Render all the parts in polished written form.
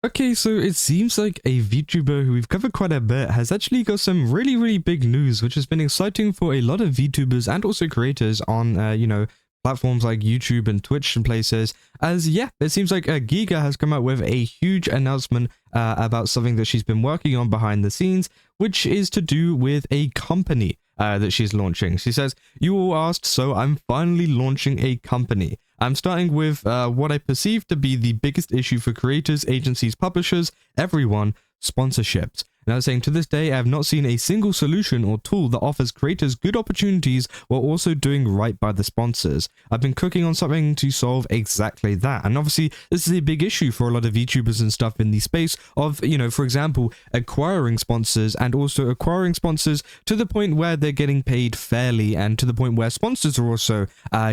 Okay, so it seems like a VTuber who we've covered quite a bit has actually got some really big news, which has been exciting for a lot of VTubers and also creators on, platforms like YouTube and Twitch and places. As yeah, it seems like Giga has come out with a huge announcement about something that she's been working on behind the scenes, which is to do with a company that she's launching. She says, "You all asked, so I'm finally launching a company. I'm starting with what I perceive to be the biggest issue for creators, agencies, publishers, everyone, sponsorships. And I was saying, to this day, I have not seen a single solution or tool that offers creators good opportunities while also doing right by the sponsors. I've been cooking on something to solve exactly that." And obviously, this is a big issue for a lot of VTubers and stuff in the space of, for example, acquiring sponsors and also acquiring sponsors to the point where they're getting paid fairly and to the point where sponsors are also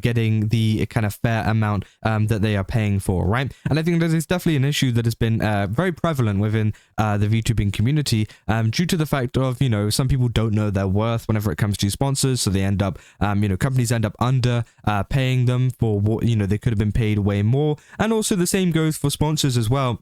getting the kind of fair amount that they are paying for, right? And I think that is definitely an issue that has been very prevalent within the VTubing community due to the fact of, some people don't know their worth whenever it comes to sponsors. So they end up, companies end up under paying them for what, they could have been paid way more. And also the same goes for sponsors as well,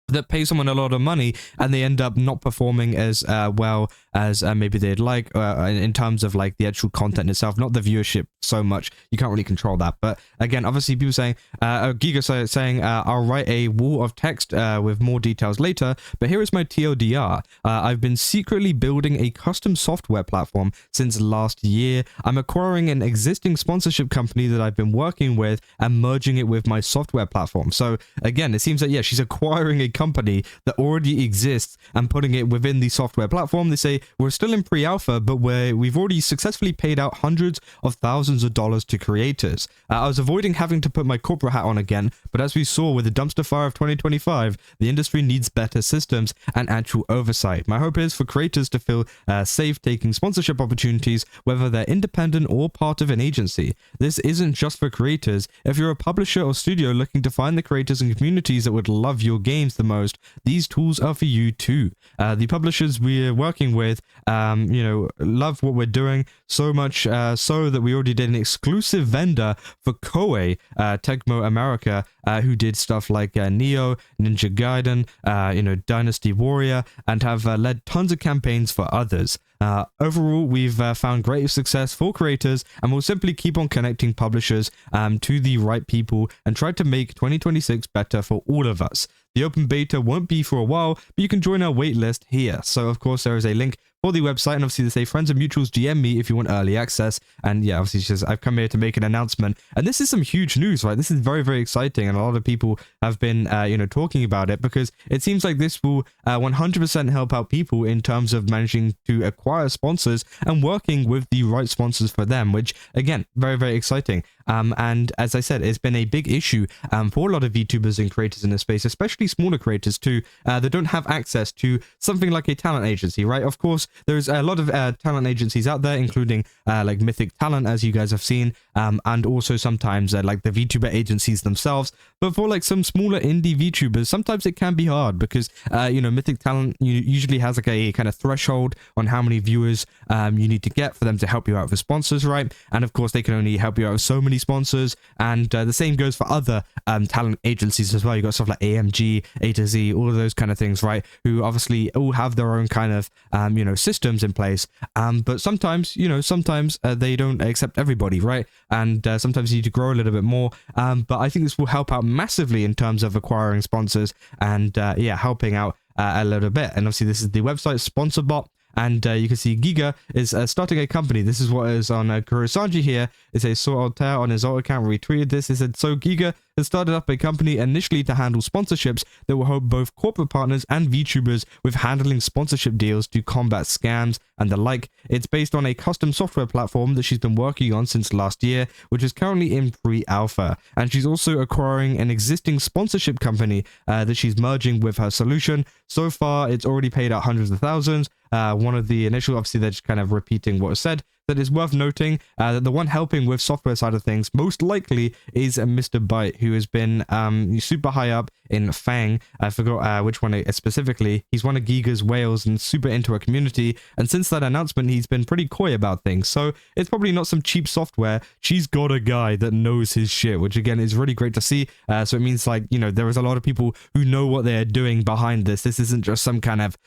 that pay someone a lot of money and they end up not performing as well as maybe they'd like in terms of like the actual content itself, not the viewership so much. You can't really control that. But again, obviously people saying, Giga saying, "I'll write a wall of text with more details later, but here is my TLDR. I've been secretly building a custom software platform since last year. I'm acquiring an existing sponsorship company that I've been working with and merging it with my software platform." So again, it seems that, yeah, she's acquiring a company that already exists and putting it within the software platform. They say, "We're still in pre-alpha, but we've already successfully paid out hundreds of thousands of dollars to creators. I was avoiding having to put my corporate hat on again, but as we saw with the dumpster fire of 2025, the industry needs better systems and actual oversight. My hope is for creators to feel safe taking sponsorship opportunities, whether they're independent or part of an agency. This isn't just for creators. If you're a publisher or studio looking to find the creators and communities that would love your games the most, these tools are for you too. The publishers we're working with, love what we're doing so much so that we already did an exclusive vendor for Koei, Tecmo America, who did stuff like Neo, Ninja Gaiden, Dynasty Warrior, and have led tons of campaigns for others. Overall, we've found great success for creators, and we'll simply keep on connecting publishers to the right people and try to make 2026 better for all of us. The open beta won't be for a while, but you can join our waitlist here." So of course there is a link for the website, and obviously they say, "Friends and mutuals, DM me if you want early access." And yeah, obviously she says, "I've come here to make an announcement." And this is some huge news, right? This is very exciting, and a lot of people have been talking about it, because it seems like this will 100% help out people in terms of managing to acquire sponsors and working with the right sponsors for them, which again, very exciting. And as I said, it's been a big issue for a lot of VTubers and creators in this space, especially smaller creators too, that don't have access to something like a talent agency, right? Of course, there's a lot of talent agencies out there, including like Mythic Talent, as you guys have seen, and also sometimes like the VTuber agencies themselves. But for like some smaller indie VTubers, sometimes it can be hard because, Mythic Talent usually has like a kind of threshold on how many viewers you need to get for them to help you out with sponsors, right? And of course, they can only help you out with so many sponsors. And the same goes for other talent agencies as well. You've got stuff like AMG, A to Z, all of those kind of things, right? Who obviously all have their own kind of, systems in place. But sometimes, they don't accept everybody, right? And sometimes you need to grow a little bit more. But I think this will help out massively in terms of acquiring sponsors and, helping out a little bit. And obviously this is the website SponsorBot. And you can see Giga is starting a company. This is what is on Kurosanji here. It says, "So Altair on his alt account retweeted this." It said, "So Giga has started up a company initially to handle sponsorships that will help both corporate partners and VTubers with handling sponsorship deals to combat scams and the like. It's based on a custom software platform that she's been working on since last year, which is currently in pre-alpha. And she's also acquiring an existing sponsorship company that she's merging with her solution. So far, it's already paid out hundreds of thousands. One of the initial, obviously, they're just kind of repeating what was said. that it's worth noting that the one helping with software side of things most likely is Mr. Byte, who has been super high up in Fang. I forgot which one specifically. He's one of Giga's whales and super into a community, and since that announcement he's been pretty coy about things, so it's probably not some cheap software. She's got a guy that knows his shit, which again is really great to see. So it means, like, you know, there is a lot of people who know what they're doing behind this. This isn't just some kind of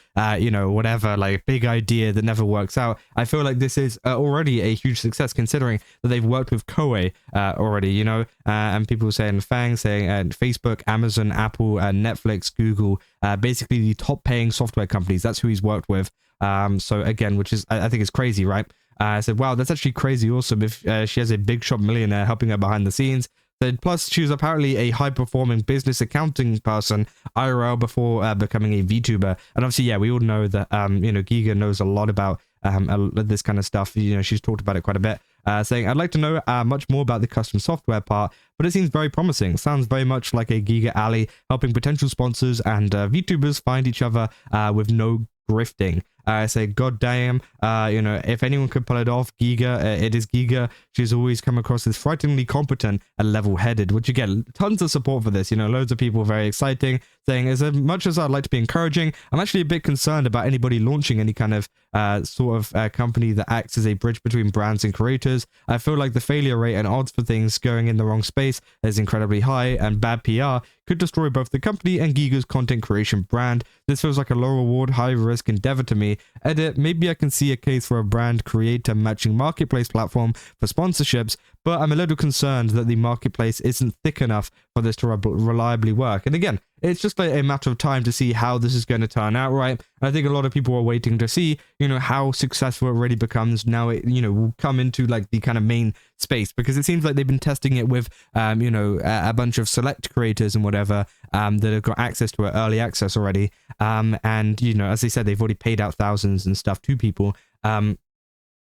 you know, whatever, like big idea that never works out. I feel like this is already a huge success, considering that they've worked with Koei already, you know, and people saying Fang, saying Facebook, Amazon, Apple, Netflix, Google, basically the top paying software companies. That's who he's worked with. So again, which is, I think is crazy, right? I said, wow, that's actually crazy awesome if she has a big shot millionaire helping her behind the scenes. Plus, she was apparently a high-performing business accounting person IRL before becoming a VTuber. And obviously, yeah, we all know that, you know, Giga knows a lot about this kind of stuff. You know, she's talked about it quite a bit, saying, I'd like to know much more about the custom software part, but it seems very promising. Sounds very much like a Giga alley, helping potential sponsors and VTubers find each other with no grifting. I say, god damn, you know, if anyone could pull it off, Giga, it is Giga. She's always come across as frighteningly competent and level-headed, which again, tons of support for this, you know, loads of people very exciting, saying, as much as I'd like to be encouraging, I'm actually a bit concerned about anybody launching any kind of company that acts as a bridge between brands and creators. I feel like the failure rate and odds for things going in the wrong space is incredibly high, and bad PR could destroy both the company and Giga's content creation brand. This feels like a low reward, high risk endeavor to me. Edit, maybe I can see a case for a brand creator matching marketplace platform for sponsorships, but I'm a little concerned that the marketplace isn't thick enough for this to reliably work. And again, it's just like a matter of time to see how this is going to turn out, right? And I think a lot of people are waiting to see, you know, how successful it really becomes. Now it, you know, will come into like the kind of main space, because it seems like they've been testing it with, you know, a bunch of select creators and whatever that have got access to it, early access already. And, you know, as they said, they've already paid out thousands and stuff to people.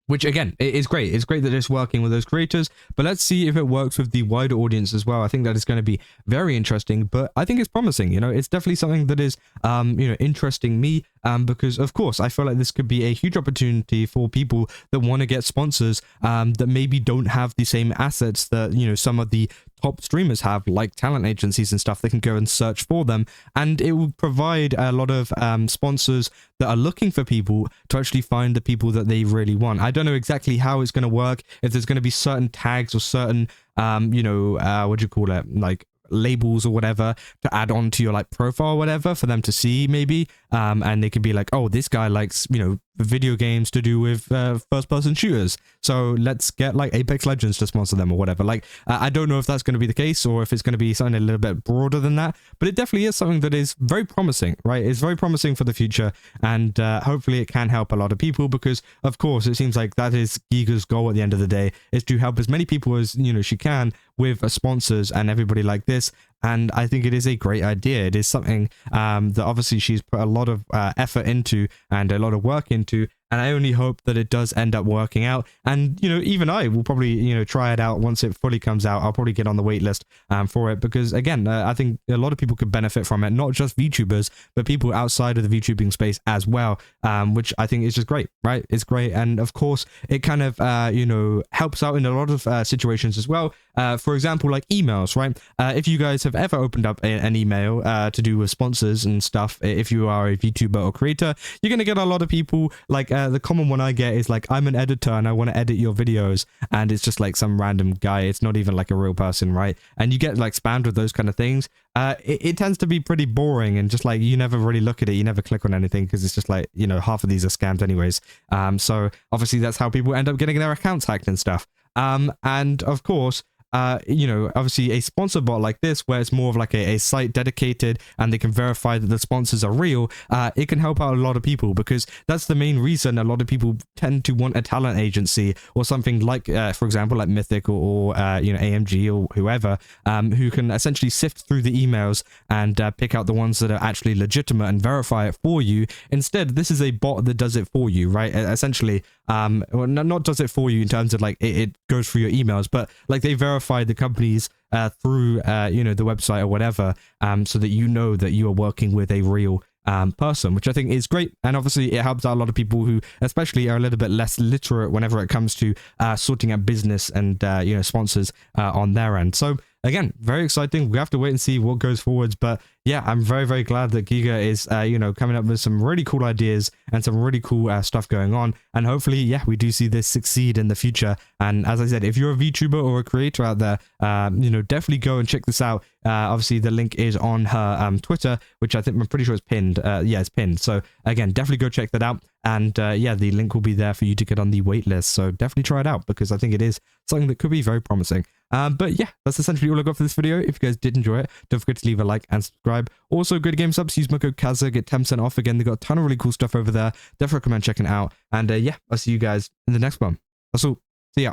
Which again, it is great. It's great that it's working with those creators, but let's see if it works with the wider audience as well. I think that is going to be very interesting, but I think it's promising. You know, it's definitely something that is, you know, interesting me, because of course, I feel like this could be a huge opportunity for people that want to get sponsors, that maybe don't have the same assets that, you know, some of the top streamers have, like talent agencies and stuff. They can go and search for them, and it will provide a lot of sponsors that are looking for people to actually find the people that they really want. I don't know exactly how it's going to work, if there's going to be certain tags or certain you know, what do you call it, like labels or whatever to add on to your like profile or whatever for them to see maybe, and they could be like, oh, this guy likes, you know, video games to do with first-person shooters, so let's get like Apex Legends to sponsor them or whatever. Like, I don't know if that's going to be the case or if it's going to be something a little bit broader than that, but it definitely is something that is very promising, right? It's very promising for the future, and hopefully it can help a lot of people, because of course it seems like that is Giga's goal at the end of the day, is to help as many people as, you know, she can with sponsors and everybody like this. And I think it is a great idea. It is something that obviously she's put a lot of effort into and a lot of work into. And I only hope that it does end up working out. And, you know, even I will probably, you know, try it out once it fully comes out. I'll probably get on the wait list for it, because, again, I think a lot of people could benefit from it. Not just VTubers, but people outside of the VTubing space as well, which I think is just great, right? It's great. And, of course, it kind of, you know, helps out in a lot of situations as well. For example, like emails, right? If you guys have ever opened up an email to do with sponsors and stuff, if you are a VTuber or creator, you're going to get a lot of people like, the common one I get is like, I'm an editor and I want to edit your videos, and it's just like some random guy. It's not even like a real person, right? And you get like spammed with those kind of things. It tends to be pretty boring, and just like, you never really look at it, you never click on anything, because it's just like, you know, half of these are scams anyways. So obviously that's how people end up getting their accounts hacked and stuff. And of course, you know, obviously a sponsor bot like this, where it's more of like a site dedicated and they can verify that the sponsors are real, it can help out a lot of people, because that's the main reason a lot of people tend to want a talent agency or something like, for example, like Mythic or you know, AMG or whoever, who can essentially sift through the emails and pick out the ones that are actually legitimate and verify it for you. Instead, this is a bot that does it for you, right? Essentially, well, not does it for you in terms of like it goes through your emails, but like they verify the companies through you know, the website or whatever, so that you know that you are working with a real person, which I think is great. And obviously it helps out a lot of people who especially are a little bit less literate whenever it comes to sorting out business and sponsors on their end. So again, very exciting. We have to wait and see what goes forwards, but yeah, I'm very, very glad that Giga is coming up with some really cool ideas and some really cool stuff going on. And hopefully, yeah, we do see this succeed in the future. And as I said, if you're a VTuber or a creator out there, definitely go and check this out. Obviously the link is on her Twitter, which I'm pretty sure is pinned. Yeah, it's pinned. So again, definitely go check that out. And yeah, the link will be there for you to get on the wait list. So definitely try it out because I think it is something that could be very promising. But yeah, that's essentially all I got for this video. If you guys did enjoy it, don't forget to leave a like and subscribe. Also, Good Game Subs, use my code Kaza, get 10% off. Again, they got a ton of really cool stuff over there. Definitely recommend checking it out. And yeah, I'll see you guys in the next one. That's all. See ya.